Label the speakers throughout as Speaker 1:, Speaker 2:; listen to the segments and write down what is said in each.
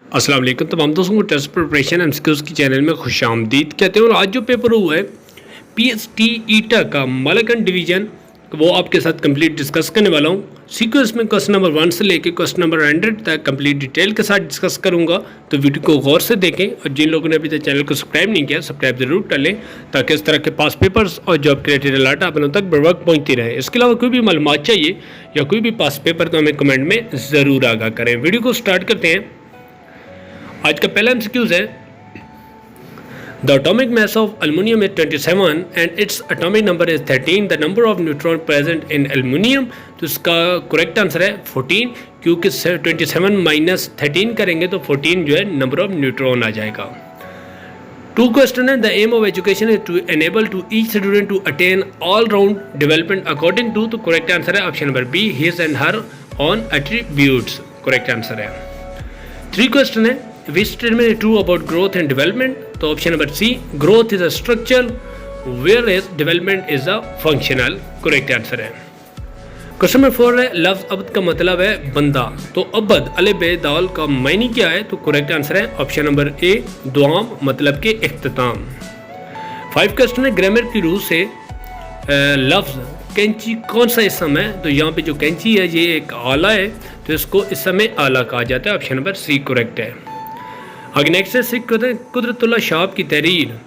Speaker 1: अस्सलाम वालेकुम तमाम दोस्तों को टेस्ट प्रिपरेशन एमसीक्यूज़ की चैनल में खुशामदीद कहते हैं। और आज जो पेपर हुआ है पीएसटी ईटा का मालाकन डिवीज़न वो आपके साथ कंप्लीट डिस्कस करने वाला हूँ। सीक्वेंस में क्वेश्चन नंबर 1 से लेके क्वेश्चन नंबर 100 तक कंप्लीट डिटेल के साथ डिस्कस करूँगा, तो वीडियो को गौर से देखें। और जिन लोगों ने अभी तक चैनल को सब्सक्राइब नहीं किया सब्सक्राइब जरूर कर लें, ताकि इस तरह के पास पेपर्स और जॉब रिलेटेड अलर्ट आप लोगों तक बर वक्त पहुँचती रहे। इसके अलावा कोई भी मालूमात चाहिए या कोई भी पास पेपर तो हमें कमेंट में ज़रूर आगाह करें। वीडियो को स्टार्ट करते हैं। आज का पहला एमसीक्यूज है the atomic mass of aluminium is 27 and its atomic number is 13। The number of neutron present in aluminium, तो इसका करेक्ट आंसर है 14, क्योंकि 27 माइनस 13 करेंगे तो 14 जो है नंबर ऑफ न्यूट्रॉन आ जाएगा। टू क्वेश्चन है the aim of education is to enable to each student to attain all round development according to, तो करेक्ट आंसर है option number B his and her on attributes, correct answer है। 3 question है which statement is true about growth and development, तो option number C growth is a structural whereas development is a functional, correct answer है। Question number 4 है लफ्ज अब्द का मतलब है बंदा, तो अब्द अले बे दाल का मायने क्या है, तो करेक्ट आंसर है ऑप्शन नंबर ए दुआम मतलब के इख्तिताम। 5 क्वेश्चन है ग्रामर की रूह से लफ्ज कैंची कौन सा इसम है, तो यहाँ पे जो कैंची है ये एक आला है, तो इसको इसम आला कहा जाता है, ऑप्शन नंबर सी करेक्ट है। आगे नेक्स्ट है सिख कुदरतुल्लाह शाह की तहरीर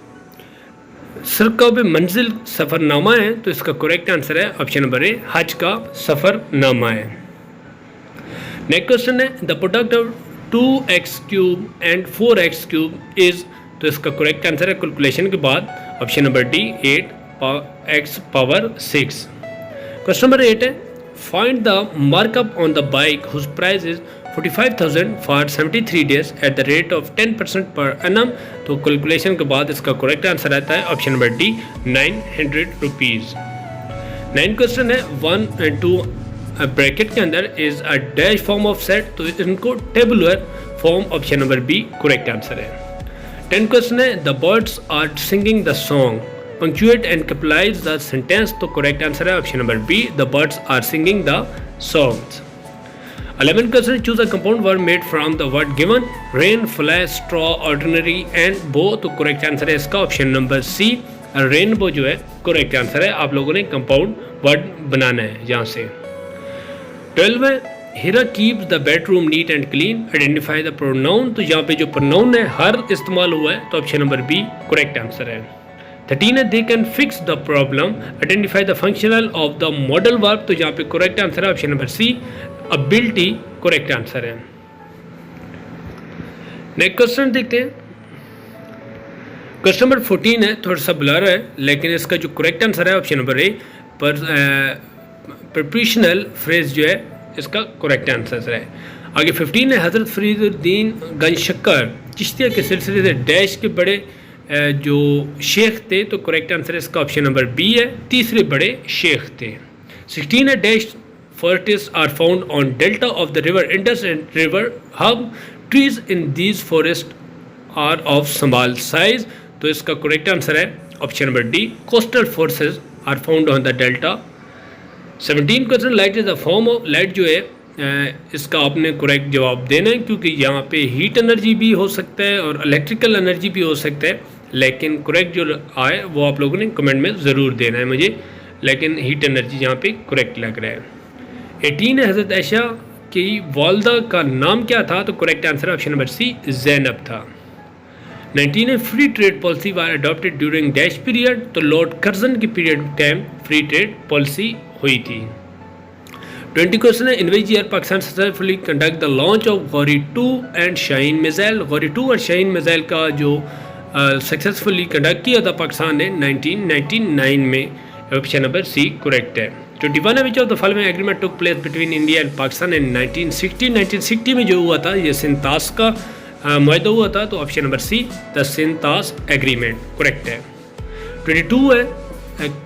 Speaker 1: सरकब मंजिल सफ़रनामा है, तो इसका करेक्ट आंसर है ऑप्शन नंबर ए हज का सफ़रनामा है। नेक्स्ट क्वेश्चन है the product of 2x³ and 4x³ is, तो इसका करेक्ट आंसर है कैलकुलेशन के बाद option number D 8x⁻6। Question number 8 है find the markup on the bike whose price is 45,000 for 73 days at the rate of 10% per annum, तो calculation के बाद इसका करेक्ट आंसर आता है option number D 900 rupees. 9 question है 1 and 2 bracket के अंदर is a dash form of set, तो इनको tabular form option number B correct answer है। 10 क्वेश्चन है the birds are singing the song punctuate and capitalize the sentence, तो correct answer है option number B the birds are singing the songs. 11 question choose a compound word made from the word given rain flash straw ordinary and बो, तो correct answer है इसका option number सी rainbow जो है correct answer है। आप लोगों ने कंपाउंड वर्ड बनाना है यहाँ से। 12 है Heera keeps the bedroom neat and clean identify the pronoun, तो यहाँ पे जो प्रोनाउन है हर इस्तेमाल हुआ है, तो option number B correct answer है। 13 है they can fix the problem identify the functional of the modal verb, तो यहाँ पे करेक्ट आंसर है option number C ability, correct answer है। नेक्स्ट क्वेश्चन देखते हैं। क्वेश्चन नंबर 14 है थोड़ा सा ब्लर है, लेकिन इसका जो करेक्ट आंसर है ऑप्शन नंबर ए पर प्रीपोजिशनल फ्रेज जो है इसका करेक्ट आंसर है। आगे 15 है हज़रत फरीदुद्दीन गंजशक्कर चिश्तिया के सिलसिले से डैश के बड़े जो शेख थे, तो करेक्ट आंसर इसका ऑप्शन नंबर बी है तीसरे बड़े शेख थे। 16 है dash forests are found on delta of the river Indus and river hub trees in these forests are of small size, तो इसका करेक्ट आंसर है option number D coastal forests are found on the delta। 17 question light is the form of light जो है इसका आपने correct जवाब देना है, क्योंकि यहाँ पे हीट एनर्जी भी हो सकता है और इलेक्ट्रिकल एनर्जी भी हो सकता है, लेकिन करेक्ट जो आए वो आप लोगों ने कमेंट में ज़रूर देना है मुझे, लेकिन हीट एनर्जी यहाँ पे करेक्ट लग रहा है। 18 है हज़रत आयशा की वालदा का नाम क्या था, तो correct answer option number C Zainab था। 19 है free trade policy was adopted during dash period, तो लॉर्ड कर्जन की period time free trade policy हुई थी। 20 क्वेश्चन है in which year Pakistan successfully conduct the launch of Ghauri 2 and Shaheen missile, Ghauri 2 और Shaheen missile का जो सक्सेसफुली कंडक्ट किया था पाकिस्तान ने 1999 में, ऑप्शन नंबर सी करेक्ट है। 21 है which of the following agreement took place between India and Pakistan in 1960 में जो हुआ था ये सिंतास का मुआहदा हुआ था, तो ऑप्शन नंबर सी द सिंतास एग्रीमेंट करेक्ट है। 22 है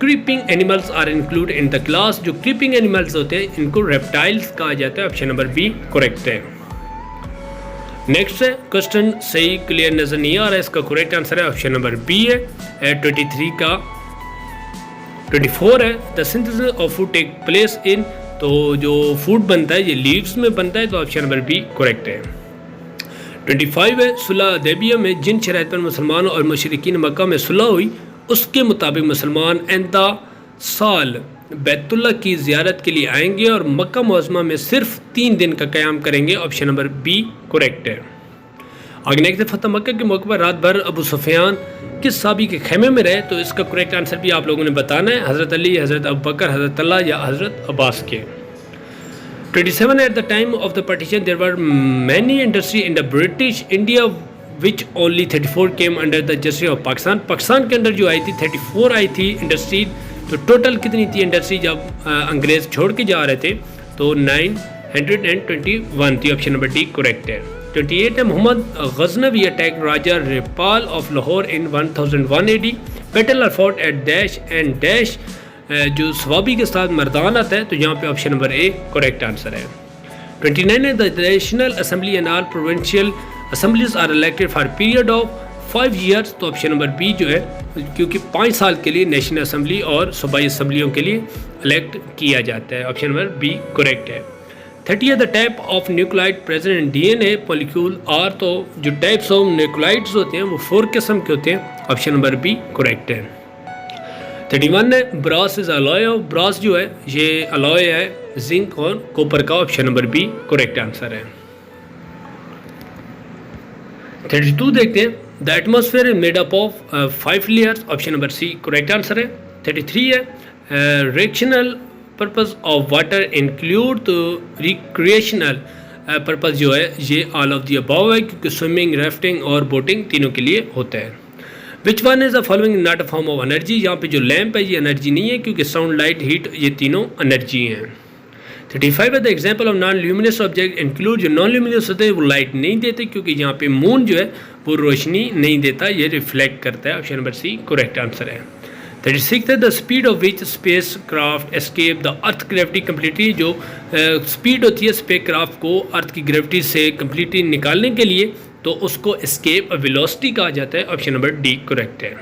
Speaker 1: creeping animals are include in the class, जो क्रीपिंग एनिमल्स होते हैं इनको रेप्टाइल्स कहा जाता है, ऑप्शन नंबर बी करेक्ट है। नेक्स्ट है क्वेश्चन सही क्लियर नजर नहीं आ रहा है, इसका करेक्ट आंसर है ऑप्शन नंबर बी है। 23 का 24 है the synthesis of food take place in, तो जो फूड बनता है ये लीव्स में बनता है, तो ऑप्शन नंबर बी करेक्ट है। 25 है सुलह हुदैबिया में जिन शराइत पर मुसलमानों और मुशरिकीन मक्का में सुलह हुई उसके मुताबिक मुसलमान आइंदा साल बैतुल्लाह की ज़ियारत के लिए आएंगे और मक्का मुअज़्ज़मा में सिर्फ 3 दिन का क़याम करेंगे। ऑप्शन नंबर बी करेक्ट है। आगे नेक्स्ट है फतह मक्का के मौके पर रात भर अबू सुफियान किस साहबी के खेमे में रहे, तो इसका करेक्ट आंसर भी आप लोगों ने बताना है, हज़रत अली, हज़रत अबू बकर, हज़रत तल्हा या हज़रत अब्बास के। 27 at the time of the partition there were many industry in the British India which only 34 came under the justice of Pakistan. Pakistan के अंदर जो आई थी 34 आई थी इंडस्ट्री, तो टोटल कितनी थी इंडस्ट्री जब अंग्रेज़ छोड़ के जा रहे थे, तो 921 थी। ऑप्शन नंबर डी करेक्ट है। 28 है मोहम्मद गजनवी अटैक राजा रिपाल of Lahore in 1001 AD। Battle are fought at dash and dash, जो सवाबी के साथ मर्दान आता है, तो यहाँ पे option number A correct answer है। 29 है the national assembly and all provincial assemblies are elected for period of 5 years, तो ऑप्शन नंबर बी जो है, क्योंकि 5 साल के लिए नेशनल असेंबली और सूबाई असम्बलियों के लिए इलेक्ट किया जाता है। ऑप्शन नंबर बी करेक्ट है। 30 है the type of nuclide present in DNA molecule are, तो जो टाइप्स ऑफ न्यूक्लाइड्स होते हैं वो 4 किस्म के होते हैं। ऑप्शन नंबर बी करेक्ट है। 31 है brass is alloy of, brass जो है ये अलॉय है जिंक और कॉपर का। Option number B correct answer है। 32 देखते हैं the atmosphere is made up of 5 layers। Option number C correct answer है। 33 है reactional purpose of water include, तो रिक्रिएशनल पर्पस जो है ये ऑल ऑफ दी अबव है, क्योंकि स्विमिंग, राफ्टिंग और बोटिंग तीनों के लिए होता है। Which one is the following not a form of energy, यहाँ पे जो लैंप है ये एनर्जी नहीं है, क्योंकि साउंड, लाइट, हीट ये तीनों एनर्जी हैं। 35 है the example of non luminous object include, जो नॉन ल्यूमिनस होते हैं वो लाइट नहीं देते, क्योंकि यहाँ पे मून जो है वो रोशनी नहीं देता, ये रिफ्लेक्ट करता है। Option number C correct answer है। 36 है the speed of which space craft escape the earth gravity completely, जो स्पीड होती है स्पेस क्राफ्ट को अर्थ की ग्रेविटी से कम्प्लीटली निकालने के लिए, तो उसको एस्केप वेलोसिटी कहा जाता है। ऑप्शन नंबर डी करेक्ट है।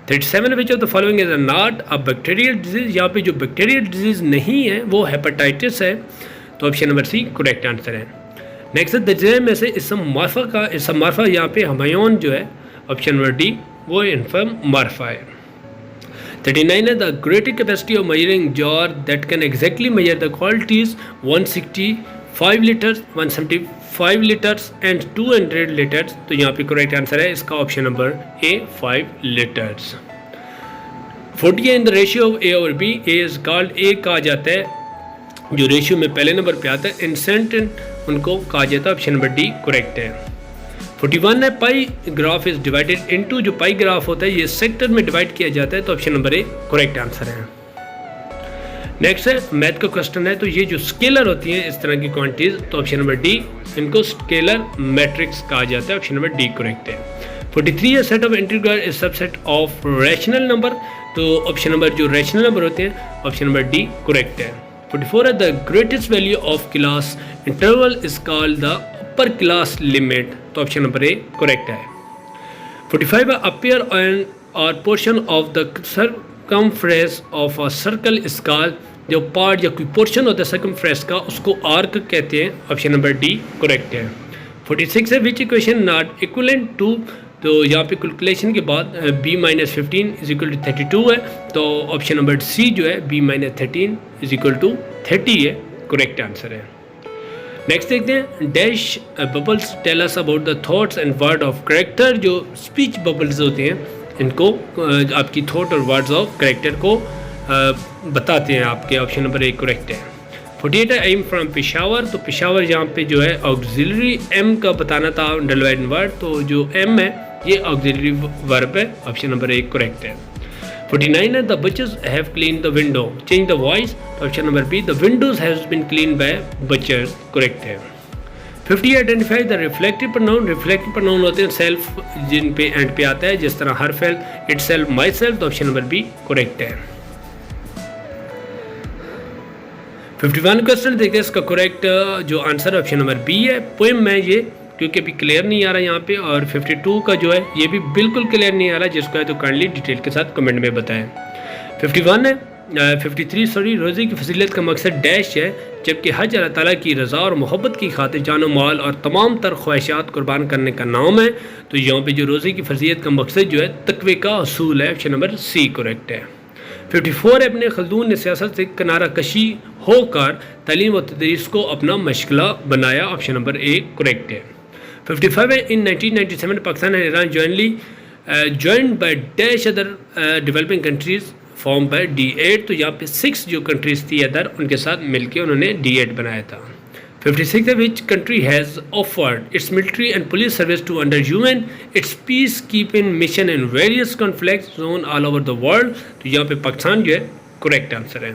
Speaker 1: 37 विच of the following is not a bacterial disease, यहाँ पे जो बैक्टीरियल डिजीज नहीं है वो हेपेटाइटिस है, तो option number C correct answer है। नेक्स्ट दर्जे में से इसम मार्फा यहाँ पे हमायून जो है, ऑप्शन नंबर डी वो इन्फर्म मार्फा है। 39 है the greatest capacity of measuring jar that can exactly measure the qualities 165 litres, 175 litres and 200 litres, तो यहाँ पे करेक्ट आंसर है इसका ऑप्शन नंबर ए 5 लीटर्स। 40 है इन द रेशियो ऑफ ए और बी, ए इज कॉल्ड, ए कहा जाता है जो रेशियो में पहले नंबर पे आता है, इंसेंट उनको कहा जाता है। ऑप्शन नंबर डी करेक्ट है। 41 है पाई ग्राफ इज डिवाइडेड इनटू, जो पाई ग्राफ होता है ये सेक्टर में डिवाइड किया जाता है, तो option number A correct answer है। नेक्स्ट है मैथ का क्वेश्चन है, तो ये जो स्केलर होती हैं इस तरह की क्वांटिटीज, तो ऑप्शन नंबर डी इनको स्केलर मैट्रिक्स कहा जाता है। ऑप्शन नंबर डी करेक्ट है। 43 है set of integral is subset of rational number, तो ऑप्शन नंबर जो रैशनल नंबर होते हैं ऑप्शन नंबर डी करेक्ट है। 44 है the greatest value of class interval is called the upper class limit, तो option number A correct है। 45 है appear and और portion of the circumference of a circle is called, जो part या कोई portion होता है सर्कमफ्रेंस का उसको आर्क कहते हैं। ऑप्शन नंबर डी करेक्ट है। 46 है which equation not equivalent to, तो यहाँ पे कैलकुलेशन के बाद b-15 इज इक्वल टू 32 है, तो ऑप्शन नंबर सी जो है b-13 इज इक्वल टू 30 है, करेक्ट आंसर है। नेक्स्ट देखते हैं dash bubbles tell us about the thoughts and word of character, जो स्पीच बबल्स होते हैं इनको आपकी थॉट और वर्ड्स ऑफ करेक्टर को बताते हैं आपके। ऑप्शन नंबर ए करेक्ट है। 48 है आई एम फ्रॉम पेशावर, तो पेशावर यहाँ पे जो है ऑक्सिलरी एम का बताना था अंडरलाइन वर्ड, तो जो एम है ये ऑक्सिलरी वर्ब है। ऑप्शन नंबर ए करेक्ट है। 49 है the butchers have clean the window, change the voice, option number B the windows has been clean by butchers, correct है। 50 identify the reflective pronoun, reflective pronoun होते हैं self जिन पे and पे आता है, जिस तरह her self, it self, my self, तो ऑप्शन नंबर बी करेक्ट है। 51 क्वेश्चन देखिए, इसका करेक्ट जो आंसर ऑप्शन नंबर बी है। पोएम में ये क्योंकि अभी क्लियर नहीं आ रहा यहाँ पे, और 52 का जो है ये भी बिल्कुल क्लियर नहीं आ रहा, जिसको है तो काइंडली डिटेल के साथ कमेंट में बताएं। 51 है 53 सॉरी, रोज़े की फजीलत का मकसद डैश है, जबकि हज अल्लाह ताला की रज़ा और मोहब्बत की खातिर जान माल और तमाम तर ख्वाहिशात कुर्बान करने का नाम है। तो यहाँ पे जो रोज़े की फजीलत का मकसद जो है तकवे का असूल है। ऑप्शन नंबर सी करेक्ट है। 54 है, इब्न खल्दून ने सियासत से किनारा कशी होकर तालीम व तदरीस को अपना मशगला बनाया। ऑप्शन नंबर ए करेक्ट है। 55 है, इन 1997 Pakistan and Iran joined by dash other developing countries formed by D8। तो यहाँ पे 6 जो कंट्रीज थी अदर, उनके साथ मिलके उन्होंने D8 बनाया था। 56 है, which country has offered its military and police service to underhuman its peacekeeping mission in various conflict zone all over the world। तो यहाँ पे पाकिस्तान जो है करेक्ट आंसर है।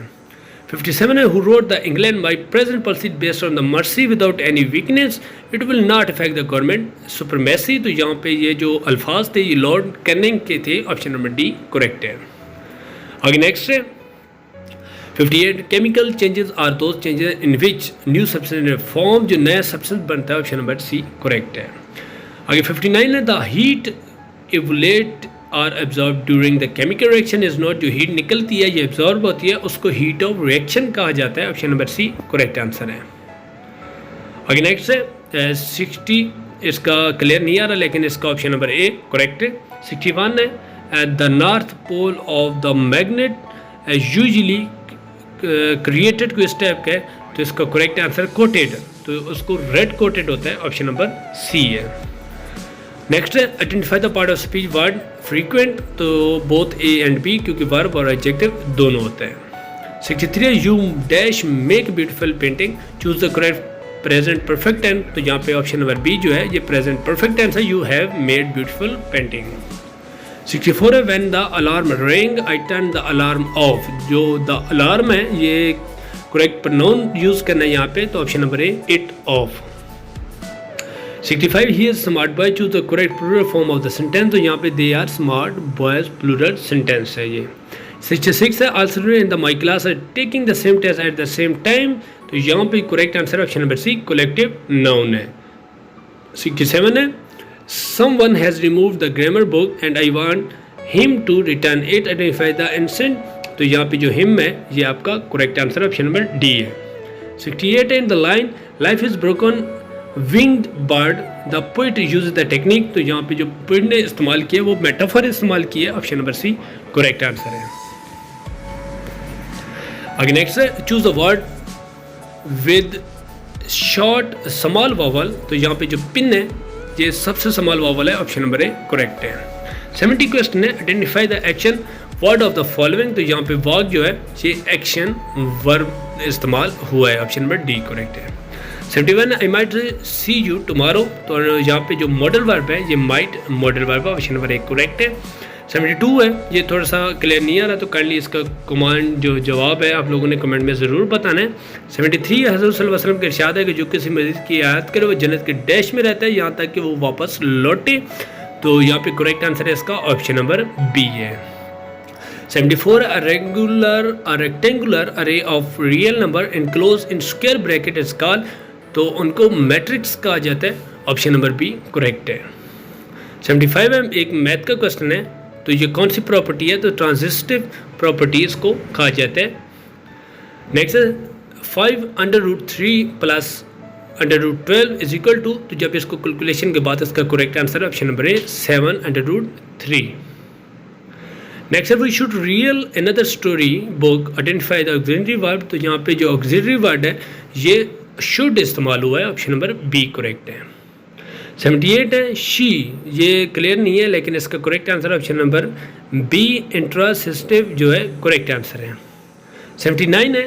Speaker 1: 57 है, who wrote the England my present policy based on the mercy without any weakness it will not affect the government supremacy। तो यहाँ पे ये जो अल्फाज थे ये लॉर्ड कैनिंग के थे। ऑप्शन नंबर डी करेक्ट है। आगे नेक्स्ट है 58, chemical changes are those changes in which new substance form, जो नया सब्सटेंस बनता है। ऑप्शन नंबर सी करेक्ट है। आगे 59 है, the heat evolved or absorb during the chemical reaction is not, जो हीट निकलती है ये एब्जॉर्ब होती है, उसको हीट ऑफ रिएक्शन कहा जाता है। Option number C correct answer है। आगे नेक्स्ट है 60, इसका क्लियर नहीं आ रहा लेकिन इसका ऑप्शन नंबर ए करेक्ट है। 61 है, the north pole of the magnet usually created को स्टेप है, तो इसका करेक्ट आंसर कोटेड, तो उसको रेड कोटेड होता है। ऑप्शन नंबर सी है। नेक्स्ट है identify the part of speech word frequent, तो बोथ ए एंड बी, क्योंकि वर्ब और एडजेक्टिव दोनों होते हैं। 63 है, you dash make beautiful painting, choose the correct present perfect tense, तो यहाँ पे ऑप्शन नंबर बी जो है ये प्रेजेंट परफेक्ट टेंस है, you have made beautiful painting. 64 है, when the alarm ring I turn the alarm off, जो the alarm है ये करेक्ट प्रोनाउन यूज करना है यहाँ पे, तो option number A it off. 65 he is smart boy, choose the correct plural form of the sentence, तो यहाँ पे they are smart boys plural sentence है ये। 66 है, all children in the my class are taking the same test at the same time, तो यहाँ पे correct answer option number C collective noun है। 67 है, someone has removed the grammar book and I want him to return it, identify the incident, तो यहाँ पे जो him है ये आपका correct answer option number D है। 68 in the line life is broken winged bird the poet uses the technique, तो यहाँ पे जो poet ने इस्तेमाल किया वो मेटाफर इस्तेमाल किया है। Option number C correct answer है। आगे नेक्स्ट है choose the word with short small vowel, तो यहाँ पे जो पिन है ये सबसे स्मॉल वॉवल है। ऑप्शन नंबर ए करेक्ट है। 70 क्वेश्चन है identify the action word of the following, तो यहाँ पे वर्क जो है ये एक्शन वर्ब इस्तेमाल हुआ है। ऑप्शन नंबर डी करेक्ट है। 71 I might see you tomorrow, तो यहाँ पे जो मॉडल वर्ब है ये माइट मॉडल वर्ब है। ऑप्शन नंबर ए करेक्ट है। 72 है, ये थोड़ा सा क्लियर नहीं आ रहा तो काइंडली इसका कमांड जो जवाब है आप लोगों ने कमेंट में ज़रूर बताना है। 73 हज़रत सल्लल्लाहु अलैहि वसल्लम का इरशाद है कि जो किसी मस्जिद की आयत करे वो जन्नत के डैश में रहता है यहाँ तक कि वो वापस लौटे, तो यहाँ पे करेक्ट आंसर है इसका ऑप्शन नंबर बी है। 74 अ रेक्टेंगुलर अरे of real number enclose in square bracket is called, तो उनको मैट्रिक्स कहा जाता है। ऑप्शन नंबर बी करेक्ट है। 75 में एक मैथ का क्वेश्चन है, तो ये कौन सी प्रॉपर्टी है, तो ट्रांजिस्टिव प्रॉपर्टीज़ को कहा जाता है। नेक्स्ट है 5√3 प्लस √12 इज इक्वल टू, तो जब इसको कैलकुलेशन के बाद इसका correct answer option number A 7√3। Next है we should read another story book identify the auxiliary verb, तो यहाँ पे जो ऑक्सिलरी वर्ड है ये शुड इस्तेमाल हुआ है। ऑप्शन नंबर बी करेक्ट है। 78 है शी, ये क्लियर नहीं है लेकिन इसका correct answer option number B intransitive जो है करेक्ट आंसर है। 79 है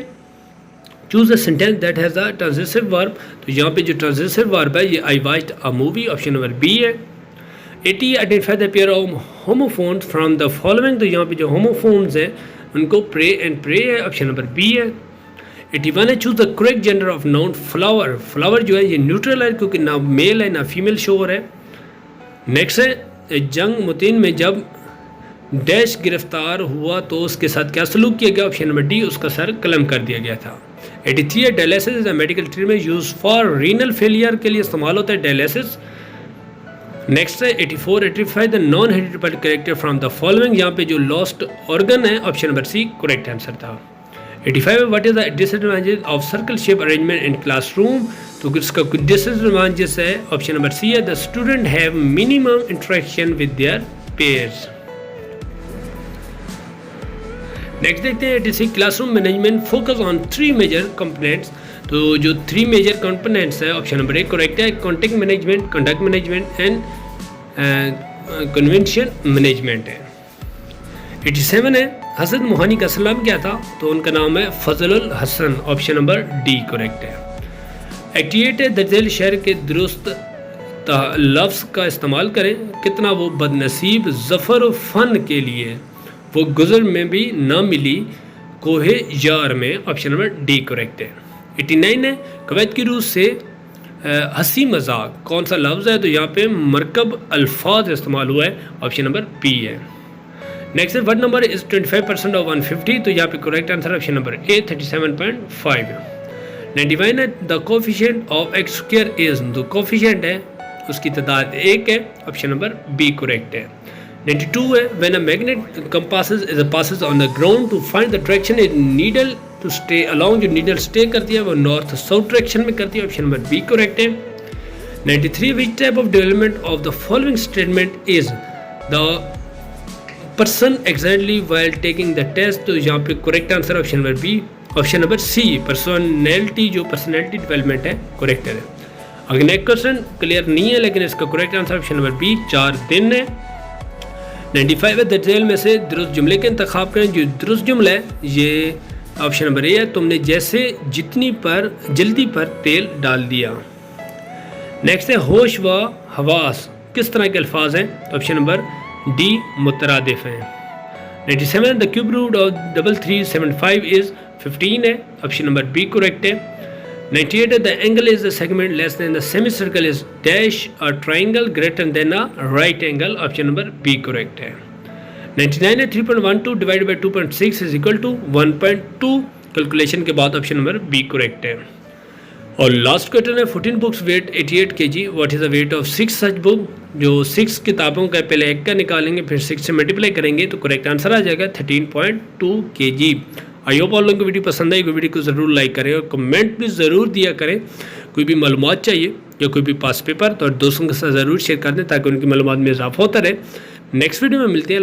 Speaker 1: choose a sentence that has a transitive verb, तो यहाँ पे जो ट्रांजिटिव वर्ब है ये I watched a movie, option number B है। 80 identify the pair of homophones from the following, तो यहाँ पे जो होमोफोन्स हैं उनको प्रे एंड प्रे है। ऑप्शन नंबर बी है। 81 है choose the correct gender of noun flower, flower जो है ये न्यूट्रल है क्योंकि ना मेल है ना फीमेल शोर है। नेक्स्ट है जंग मुतीन में जब डैश गिरफ्तार हुआ तो उसके साथ क्या सलूक किया गया। ऑप्शन नंबर डी उसका सर कलम कर दिया गया था। 83 है dialysis is a medical treatment use for renal failure, के लिए इस्तेमाल होता है डायलिसिस। नेक्स्ट है 84 85 the non hereditary character from the following, यहाँ पे जो लॉस्ट ऑर्गन है option number C correct answer था। 85 what is the disadvantage of circle shape arrangement in classroom, तो इसका कुछ डिसएडवांटेजेस है ऑप्शन नंबर सी है the student have minimum interaction with their pairs. Next देखते हैं 86 classroom management focus on 3 major components, तो जो 3 मेजर कंपोनेंट्स है ऑप्शन नंबर ए करेक्ट है contact management, conduct management and convention management है। 87 है हसन मोहानी का सलाम क्या था, तो उनका नाम है Fazlul Hasan, option number D correct है। 88 है दर्जेल शहर के दुरुस्त लफ्ज़ का इस्तेमाल करें, कितना वो बदनसीब ज़फ़र फ़न के लिए वो गुज़र में भी ना मिली कोहे यार में, ऑप्शन नंबर डी करेक्ट है। 89 है कवैत की रूस से हंसी मजाक कौन सा लफ्ज़ है, तो यहाँ पे मरकब अल्फाज इस्तेमाल हुआ है, ऑप्शन नंबर बी है। नेक्स्ट है व्हाट नंबर इज 25% ऑफ 150, तो यहाँ पे करेक्ट आंसर ऑप्शन नंबर ए 37.5 है। 91 है the coefficient of x square is, तो कोफिशिएंट है उसकी तादाद 1 है, ऑप्शन नंबर बी करेक्ट है। 92 है when a magnet passes on the ground to find the direction a needle to stay along, जो नीडल स्टे करती है वो नॉर्थ साउथ डायरेक्शन में करती है, ऑप्शन नंबर बी करेक्ट है। 93 which type of development of the following statement is the person exactly while taking the test, तो यहाँ पे correct answer option number B, option number C personality, जो personality development है correct है। अगर next question clear नहीं है लेकिन इसका correct answer option number B 4 दिन है। 95 है दर्जेल में से दुरुस्त जुमले के इंतखाब करें, जो दुरुस्त जुमला है ये ऑप्शन नंबर ए है तुमने जैसे जितनी पर जल्दी पर तेल डाल दिया। नेक्स्ट है होश व हवास किस तरह के अल्फाज हैं, तो ऑप्शन नंबर डी मुतरादिफ हैं। 97 the cube root of 3375 is 15 है, ऑप्शन नंबर बी करेक्ट है। 98 है the angle is the segment less than the semi circle is dash और triangle greater than a right angle, option number B correct है। 99 है 3.12 divided by 2.6 is equal to 1.2, calculation के बाद option number B correct है। और last question है 14 books weight 88 kg, what is the weight of 6 such book, जो 6 किताबों का पहले 1 का निकालेंगे फिर 6 से मल्टीप्लाई करेंगे तो करेक्ट आंसर आ जाएगा 13.2 kg। आई होप आप लोगों को वीडियो पसंद आई, वीडियो को ज़रूर लाइक करें और कमेंट भी ज़रूर दिया करें। कोई भी मालूमात चाहिए या कोई भी पास पेपर तो दोस्तों के साथ ज़रूर शेयर कर दें ताकि उनकी मालूमात में इजाफा होता रहे। नेक्स्ट वीडियो में मिलते हैं।